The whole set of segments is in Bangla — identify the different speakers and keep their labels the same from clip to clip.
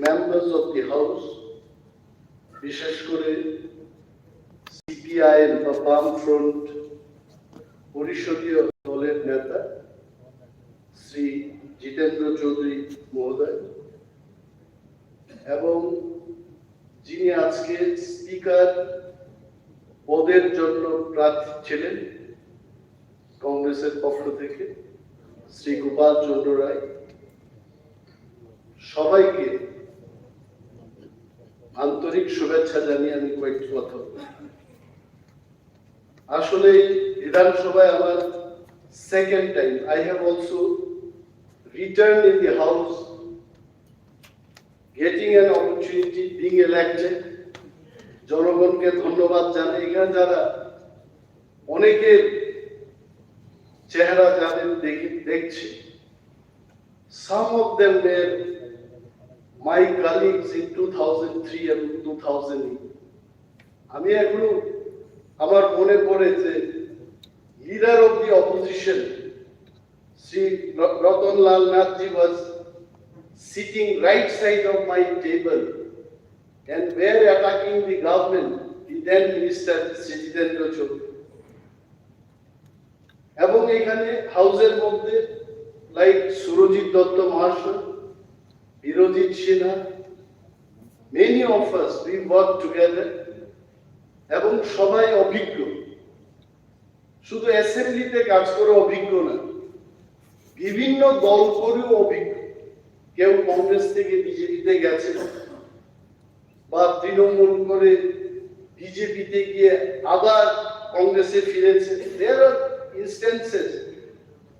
Speaker 1: মেম্বার্স অফ দি হাউস, বিশেষ করে সিপিআইএম বা বামফ্রন্ট পরিষদীয় দলের নেতা শ্রী জিতেন্দ্র চৌধুরী মহোদয় এবং যিনি আজকে স্পিকার পদের জন্য প্রার্থী ছিলেন কংগ্রেসের পক্ষ থেকে শ্রী গোপাল চন্দ্র রায়, সবাইকে আন্তরিক শুভেচ্ছা জানিয়ে আমি কয়েকটি কথা বলব। আসলে বিধানসভায় আমার second time. I have also returned in the house, getting an opportunity, being elected. জনগণকে ধন্যবাদ জানাই। এখানে যারা অনেকের চেহারা যাদের দেখছি, some of them were my colleagues in 2003 and 2008. আমি এখনো আমার মনে পড়ে যে leader of the opposition Sri Ratanlal Nathji was sitting right side of my table and were attacking the government, the then minister Sri Jitendra Chaudhary. এবং এখানে হাউসের মধ্যে লাইক সুরজিৎ দত্ত মহাশয়, বিরোজিৎ Sinha, many of us we work together এবং সবাই অভিজ্ঞ। শুধু অ্যাসেম্বলিতে কাজ করে অভিজ্ঞ না, বিভিন্ন দল করেও অভিজ্ঞ। কেউ কংগ্রেস থেকে বিজেপিতে গেছে বা তৃণমূল করে বিজেপিতে গিয়ে আবার কংগ্রেসে ফিরেছে। There are instances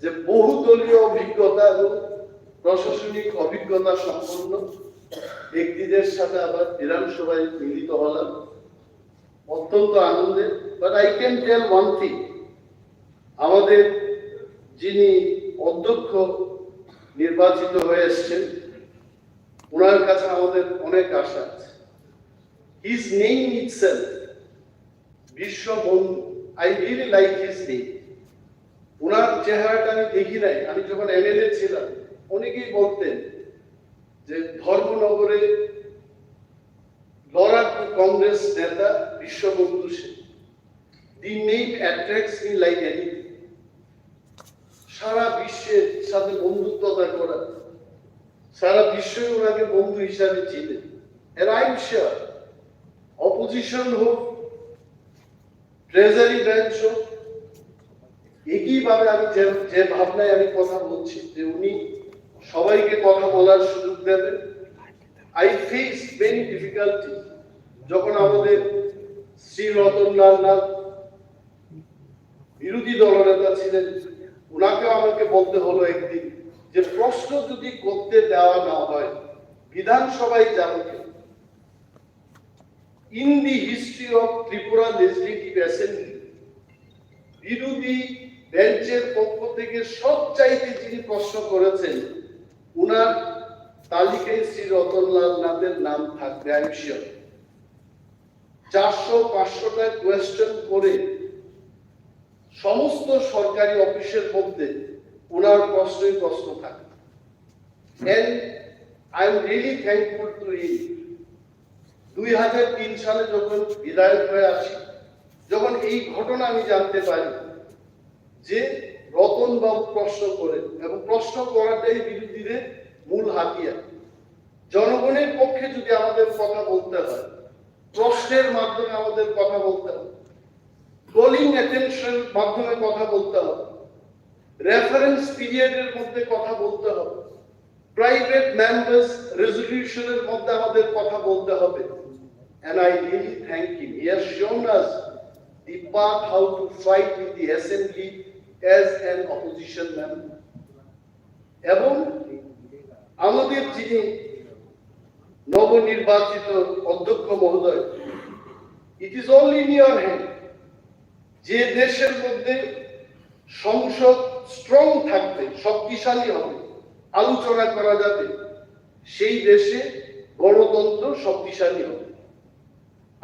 Speaker 1: যে বহু দলীয় অভিজ্ঞতা এবং প্রশাসনিক অভিজ্ঞতা সম্পন্ন ব্যক্তিদের সাথে আবার বিধানসভায় মিলিত হলাম, অত্যন্ত আনন্দের। But I can tell one thing, আমাদের যিনি অধ্যক্ষ নির্বাচিত হয়ে এসছেন, ওনার কাছে আমাদের অনেক আশা আছে। His name itself Biswabandhu, I really like his name. ওনার চেহারাটা আমি দেখি নাই। আমি যখন এমএলএ ছিলাম অনেকেই বলতেন যে ধর্মনগরে লড়াকু কংগ্রেস নেতা Biswabandhu Sen. The name attracts me like anything. সারা বিশ্বের সাথে বন্ধুত্বতা করা, সারা বিশ্বই ওনাকে বন্ধু হিসাবে চিনে। And I'm sure opposition হোক, ট্রেজারি ব্রাঞ্চ হোক, একইভাবে আমি যে ভাবনায় আমি কথা বলছি যে উনি সবাইকে কথা বলার সুযোগ দেবেন। I faced many difficulties যখন আমাদের শ্রী রতনলাল নাথ বিরোধী দলনেতা ছিলেন, ওনাকেও আমাকে বলতে হলো একদিন যে প্রশ্ন যদি করতে দেওয়া না হয় বিধানসভায় যাবে। In the history of Tripura Legislative Assembly, বিরোধী বেঞ্চের পক্ষ থেকে সবচাইতে যিনি প্রশ্ন করেছেন, উনার তালিকায় শ্রী রতনলাল নাথের নাম থাকবে। আমি শিওর 400-500টা কোয়েশ্চেন করে সমস্ত সরকারি অফিসের মধ্যে ওনার প্রশ্ন থাকে। And I am really thankful to him. 2003 সালে যখন বিধায়ক হয়ে আসি, যখন এই ঘটনা আমি জানতে পারি যে রতন বাবু প্রশ্ন করেন এবং প্রশ্ন করাটাই বিরোধীদের মূল হাতিয়ার। জনগণের পক্ষে যদি আমাদের কথা বলতে হয়, প্রশ্নের মাধ্যমে আমাদের কথা বলতে হবে, কলিং অ্যাটেনশন মাধ্যমে কথা বলতে হবে, রেফারেন্স পিরিয়ডের মধ্যে কথা বলতে হবে, প্রাইভেট মেম্বার্স রেজলিউশনের মধ্যে আমাদের কথা বলতে হবে। And I really thank him. He has shown us the path how to fight with the assembly as an opposition member. এবং আমাদের যিনি নবনির্বাচিত অধ্যক্ষ মহোদয়, it is only in your hand. যে দেশের মধ্যে সংসদ স্ট্রং থাকবে, শক্তিশালী হবে, আলোচনা করা যাবে, সেই দেশে গণতন্ত্র শক্তিশালী হবে।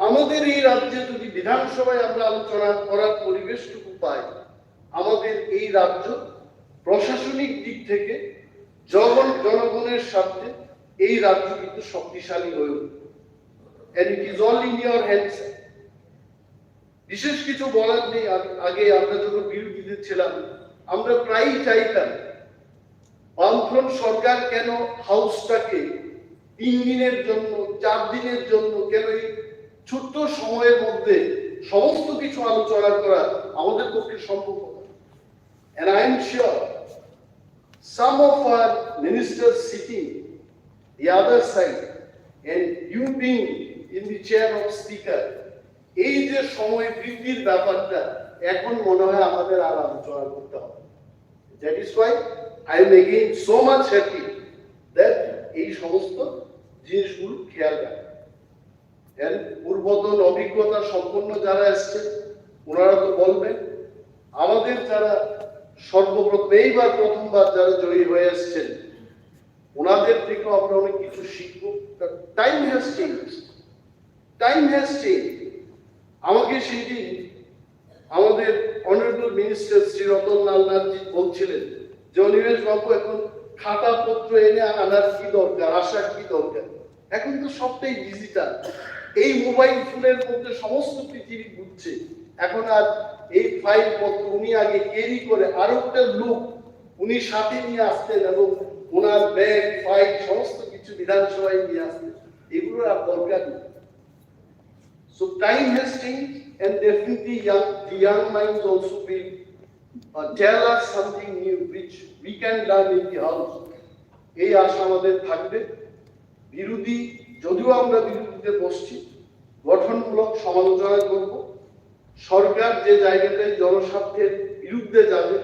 Speaker 1: আমাদের এই রাজ্যে যদি বিধানসভায় আমরা আলোচনা করার পরিবেশটুকু পাই, আমাদের এই রাজ্য প্রশাসনিক দিক থেকে জনগণের স্বার্থে এই রাজ্য কিন্তু শক্তিশালী হয়ে উঠবে। And it is all in your hands. বিশেষ কিছু বলার নেই। আগে আমরা যখন বিরোধীদের ছিলাম, আমরা প্রায়ই চাইতাম বামফ্রন্ট সরকার কেন হাউসটাকে 3 দিনের জন্য 4 দিনের জন্য কেন এই ছোট্ট সময়ের মধ্যে সমস্ত কিছু আলোচনা করা আমাদের পক্ষে সম্ভব হবে। And I am sure some of our ministers sitting the other side and you being in the chair of speaker, এই যে সময় বৃদ্ধির ব্যাপারটা এখন মনে হয় আমাদের আর আলোচনা করতে হবে। That is why I am again so much happy that এই সমস্ত জিনিসগুলো খেয়াল রাখে। এর পূর্বতন অভিজ্ঞতা সম্পন্ন যারা এসছে ওনারা তো বলবেন, আমাদের যারা সর্বপ্রথম এইবার প্রথমবার যারা জয়ী হয়ে এসছেন ওনাদের থেকেও আমরা অনেক কিছু শিখবো। Time has change, time has change. আমাকে সেদিন আমাদের অনারেবল মিনিস্টার শ্রী রতন লাল নাথজি বলছিলেন যে অনিমেষ বাবু এখন খাতা পত্র এনে আনার কি দরকার, আসার কি দরকার, এখন তো সবটাই ডিজিটাল। এই মোবাইল ফোনের মধ্যে সমস্ত পৃথিবী ঘুরছে। এখন আর এই ফাইল পত্র উনি আগে ক্যারি করে আরো একটা লোক উনি সাথে নিয়ে আসতেন এবং ওনার ব্যাগ ফাইল সমস্ত কিছু বিধানসভায় নিয়ে আসতেন, এগুলো আর দরকার নেই। So time has changed and definitely the young minds also will tell us something new which we can learn in the house. এই আশা আমাদের থাকবে। বিরোধী যদিও আমরা বিরোধীতে বসছি, গঠনমূলক সমালোচনা করব। সরকার যে জায়গাতে জনস্বার্থের বিরুদ্ধে যাবে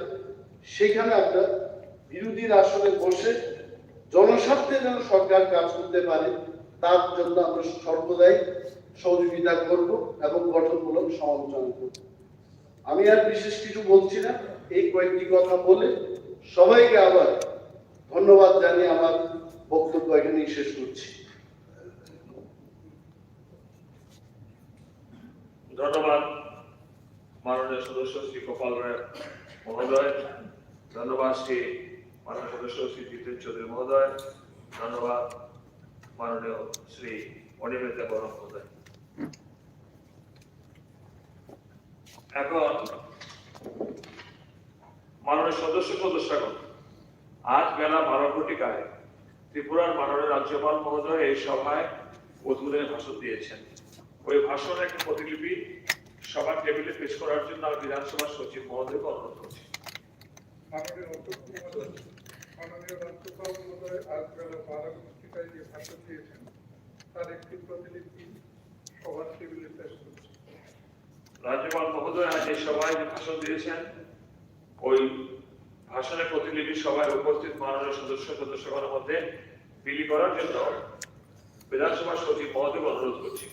Speaker 1: সেখানে আমরা বিরোধীর আসনে বসে জনস্বার্থে যেন সরকার কাজ করতে পারে তার জন্য আমরা সর্বদাই সহযোগিতা করব এবং গঠনমূলক সমালোচনা করব। আমি আর বিশেষ কিছু বলছি না, এই কয়েকটি কথা বলে সবাইকে আবার ধন্যবাদ জানিয়ে আমার বক্তব্য এখানেই শেষ করছি।
Speaker 2: ধন্যবাদ মাননীয় সদস্য শ্রী গোপাল রায় মহোদয়, ধন্যবাদ শ্রী মাননীয় সদস্য শ্রী জিতেন চৌধুরী মহোদয়, ধন্যবাদ মাননীয় শ্রী অনিমেতা বড় মহোদয়। এখন মাননীয় সদস্যগণ, আজ বেলা 12:00 ত্রিপুরার মাননীয় রাজ্যপাল মহোদয় এই সভায় উদ্বোধনী ভাষণ দিয়েছেন। ওই ভাষণের একটি প্রতিলিপি সবার টেবিলে পেশ করার জন্য আমি বিধানসভার সচিব মহোদয়কে অনুরোধ করছি।
Speaker 3: মাননীয় রাজ্যপাল মহোদয় আজ বেলা 12:00 যে ভাষণ দিয়েছেন তার একটি প্রতিলিপি সবার টেবিলে পেশ করছি।
Speaker 2: রাজ্যপাল মহোদয় আজ এই সভায় যে ভাষণ দিয়েছেন ওই ভাষণের প্রতিলিপি সভায় উপস্থিত মাননীয় সদস্যগণের মধ্যে বিলি করার জন্য বিধানসভার সচিব মহোদয়কে অনুরোধ করছি।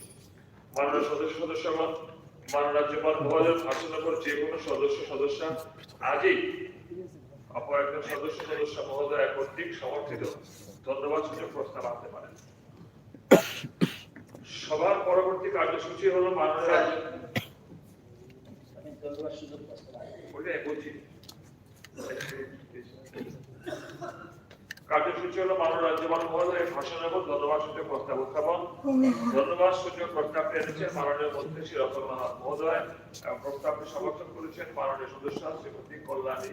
Speaker 2: মাননীয় সদস্যগণ, মাননীয় রাজ্যপাল মহোদয়ের ভাষণের পর যে কোনো সদস্য আজই অপর একজন সদস্য মহোদয় কর্তৃক সমর্থিত ধন্যবাদ সূচক প্রস্তাব আনতে পারেন। সভার পরবর্তী কার্যসূচি হলো মাননীয় রাজ্যপাল মহোদয়ের ভাষণের পর ধন্যবাদ সূচক প্রস্তাব উত্থাপন। ধন্যবাদ সূচক প্রস্তাবটি এনেছেন মাননীয় মন্ত্রী শ্রী রতনলাল নাথ মহোদয় এবং প্রস্তাবটি সমর্থন করেছেন মাননীয় সদস্য শ্রীমতী কল্যাণী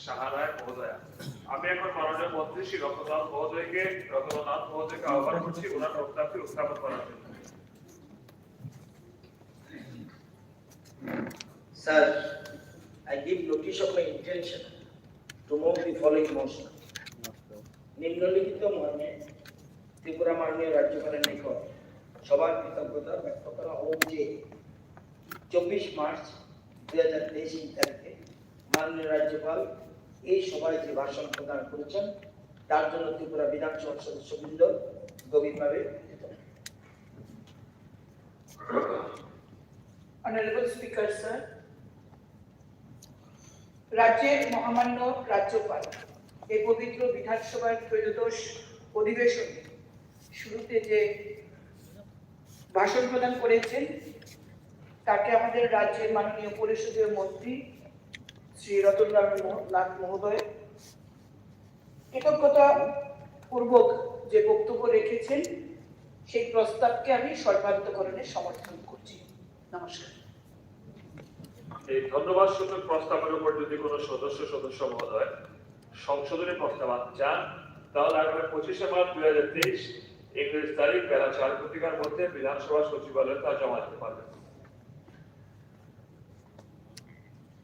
Speaker 2: সাহারায় মহোদয়া। আমি এখন মাননীয় মন্ত্রী শ্রী রতনলাল নাথ মহোদয়কে আহ্বান করছি ওনার প্রস্তাবটি উত্থাপন করার জন্য।
Speaker 4: Sir, I give notice of my intention to move the following motion. নিম্নলিখিত মর্মে ত্রিপুরা মাননীয় রাজ্যপালের নিকট সবার কৃতজ্ঞতা ব্যক্ত করা হোক যে 24 মার্চ 2023 তারিখে মাননীয় রাজ্যপাল এই সভায় যে ভাষণ প্রদান করেছেন তার জন্য ত্রিপুরা বিধানসভার সদস্যবৃন্দ গভীরভাবে কৃতজ্ঞ।
Speaker 5: Honorable Speaker, sir, রাজ্যের মহামান্য রাজ্যপাল এই পবিত্র বিধানসভার ত্রয়োদশ অধিবেশনে শুরুতে যে ভাষণ প্রদান করেছেন তাকে আমাদের রাজ্যের মাননীয় পরিষদীয় মন্ত্রী শ্রী রতনলাল নাথ মহোদয় কৃতজ্ঞতা পূর্বক যে বক্তব্য রেখেছেন সেই প্রস্তাবকে আমি সর্বান্তকরণে সমর্থন করছি। নমস্কার।
Speaker 2: এই ধন্যবাদ সূচক প্রস্তাবের উপর যদি কোনো সদস্য মহোদয় সংশোধনী প্রস্তাব আনতে চান, তাহলে আগামী 25শে মার্চ 2023 ইংরেজি তারিখ বেলা 4:00 মধ্যে বিধানসভা সচিবালয়ে তা জমা দিতে পারবেন।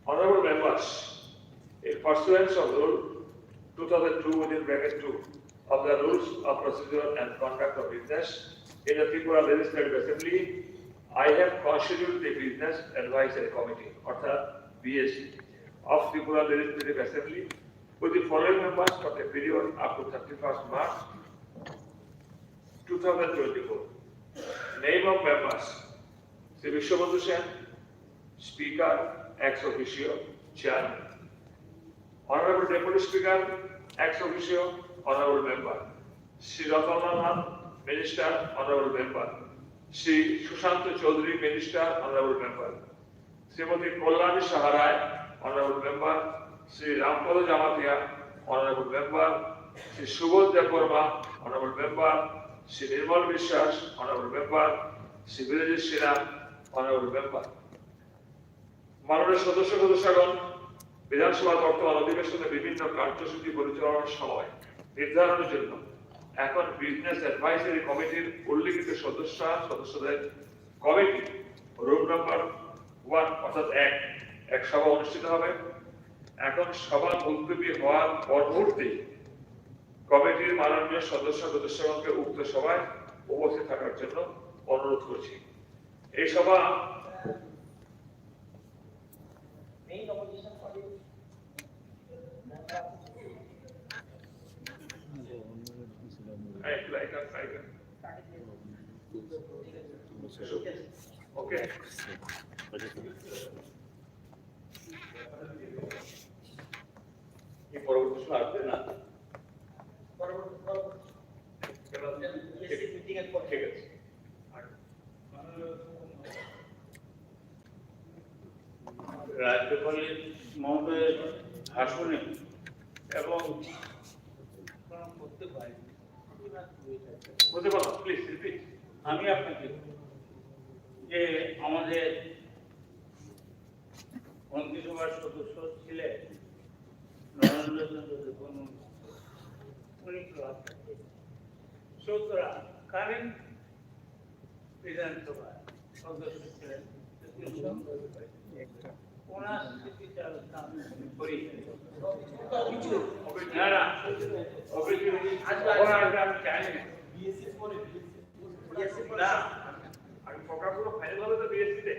Speaker 2: Honorable members, in pursuance of Rule 2002 of the Rules of Procedure and Conduct of Business in the Tipra Legislative Assembly, I have constituted the Business Advisory Committee, অর্থাৎ BSC, of Tipra Legislative Assembly with the following members for the period up to 31st March 2024. Name of members: Sri Vishwabandhu Sen, Speaker, ex officio, Chairman. Honorable Deputy Speaker, ex officio, Honorable Member. Sri Ratanlal, Minister, Honorable Member. Sri Sushanta Chaudhary, Minister, Honorable Member. Srimati Kollani Saharai, Honorable Member. Sri Rampada Jamatia, Honorable Member. Sri Subodh Devarma, Honorable Member. Sri Nirmal Vishwas, Honorable Member. Sri Vijay Sina, Honorable Member. মাননীয় সদস্যগণ, বিধানসভার বর্তমান অধিবেশনে বিভিন্ন কার্যসূচি পরিচালনার সময় নির্ধারণের জন্য এখন বিজনেস অ্যাডভাইজারি কমিটির উল্লিখিত সদস্যদের কমিটি রুম নাম্বার 1 অর্থাৎ এক সভা অনুষ্ঠিত হবে। এখন সভা মুলতবি হওয়ার পরবর্তী কমিটির মাননীয় সদস্যগণকে উক্ত সভায় উপস্থিত থাকার জন্য অনুরোধ করছি। এই সভা
Speaker 4: Main opposition for you.
Speaker 2: Okay. ये परवर्ती समय आते ना
Speaker 4: मीटिंग এর পর
Speaker 2: ঠিক আছে।
Speaker 6: রাজ্যপালের মহোদয়ের ভাষণে এবং
Speaker 2: বলতে পারো প্লিজ রিপিট।
Speaker 6: আমি আপনাকে যে আমাদের মন্ত্রিসভার সদস্য ছিলেন নরেন্দ্রচন্দ্র দেবন, উনি সুতরাং কারেন্ট বিধানসভা সদস্য ছিলেন, ওনার স্মৃতিতে আমি করি না না আমি জানি না
Speaker 2: আমি ফোকাসগুলো ফাইনাল হবে তো বিএসসি তে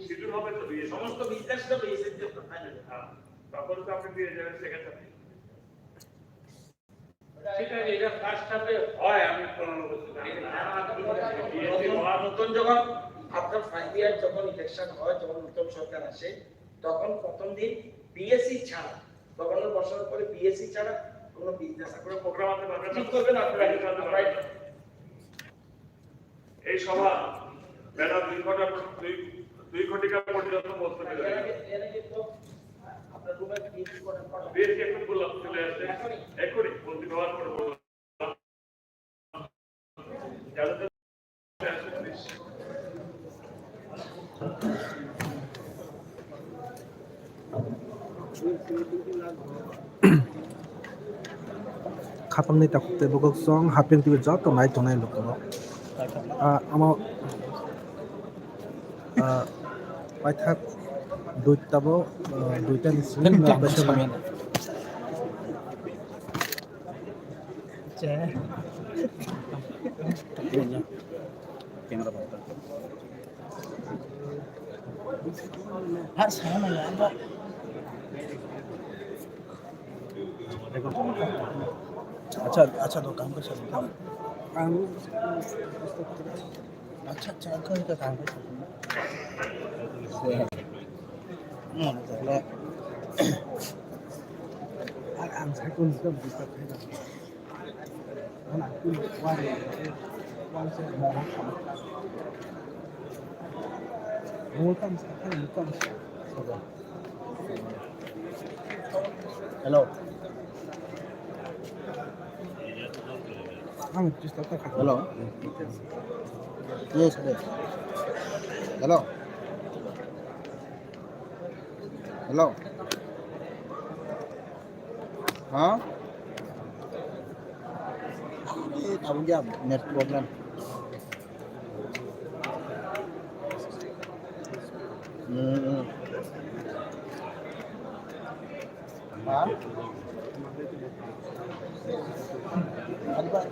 Speaker 2: শিডিউল হবে তো বিএসসি
Speaker 4: সমস্ত বিজনেসটা বেসিস এর ফাইনাল।
Speaker 2: হ্যাঁ, তারপর তো আপনি দিয়ে যাবেন সেকেন্ড হাফে।
Speaker 6: ঠিক আছে, এটা ফার্স্ট হাফে হয়, আমি 15 বছর
Speaker 4: নতুন যখন আফটার 5 ইয়ার যখন ইলেকশন হয়, যখন নতুন সরকার আসে, তখন প্রথম দিন বিএসসি ছাড়া, গভর্নর বসার পরে বিএসসি ছাড়া কোনো বিজনেস
Speaker 2: কোনো প্রোগ্রাম আছে পারবেন
Speaker 4: ঠিক করবেন আপনারা।
Speaker 2: এই সভা বেলা 2 ঘটিকা পর্যন্ত বলতে পারে।
Speaker 4: আপনার রুমে বিএসসি করার পর
Speaker 2: বিএসসি এখন বললাম চলে আসছে এখনই বলতে পারার পরে বললাম যাদের
Speaker 7: Kapang ni takut te bogok song hapeng tibe jauh to naik to naik loko. Amo paithak duita bo duita ni sini na besar kami. Kamera bata. Har sana ya anda. अच्छा अच्छा तो काम कर सकते हैं काम अच्छा अच्छा अंकल का काम कर सकते हैं मतलब I'm sorry to disturb you I'm not good one more comes hello Ang just tak tak.
Speaker 8: Hello. Yes, sir. Hello. Hello. Hả? Tao jam net problem. Hmm. Hả?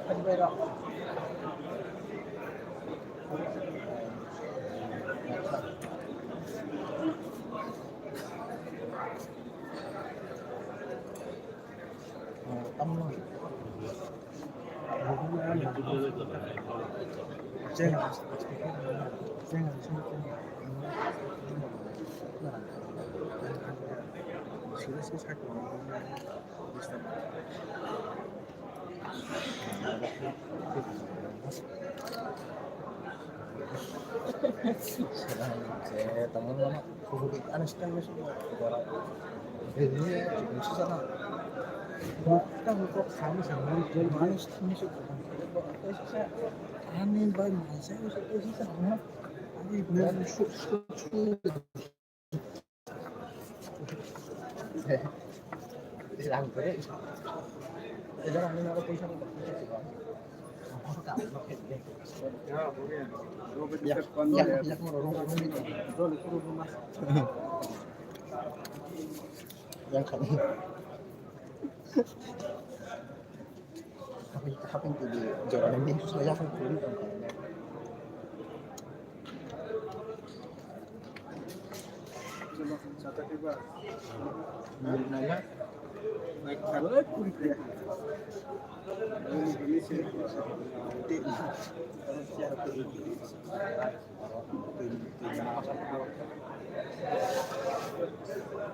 Speaker 8: Anh bay đâu? Tâm luôn. Teman-teman, understand semua. Ini susah. Bukan untuk kami sama jual manis masuk saya aneh banget saya bisa sama ini benar hilang terus ada orang yang bisa yang kami apa yang di jalan ini susah ya kan kulit
Speaker 3: Satu tiba.
Speaker 8: nanya
Speaker 3: Naik kalau kulit ya. Ini sih.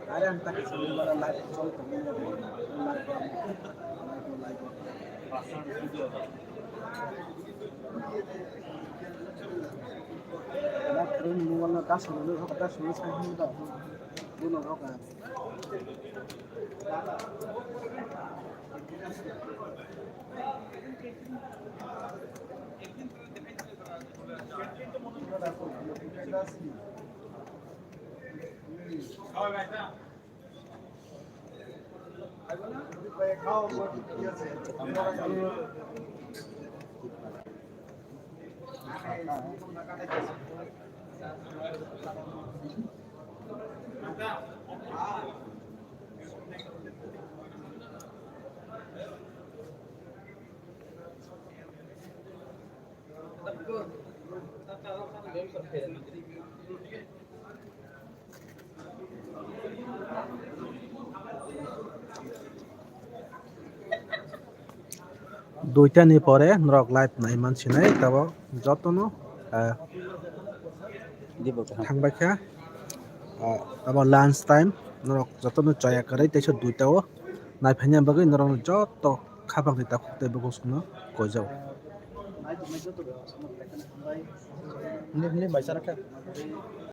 Speaker 3: Ada yang tak sebenarnya live call temennya pasang video. Nah, terus mulai tas dulu, tas dulu saya sudah dulu kan.
Speaker 7: দুইটা নি পরে নরক লাইফ নাই মানছি নাই তবে যতনো থাকবাইখা আবার লাঞ্চ টাইম নরক যতনো চয়া করে তেইশ দুইটাও নাইফাইনা বাকি নরক যত খাবাং নিতা খুঁজতে বসুনো কইজাও
Speaker 8: ini masyarakat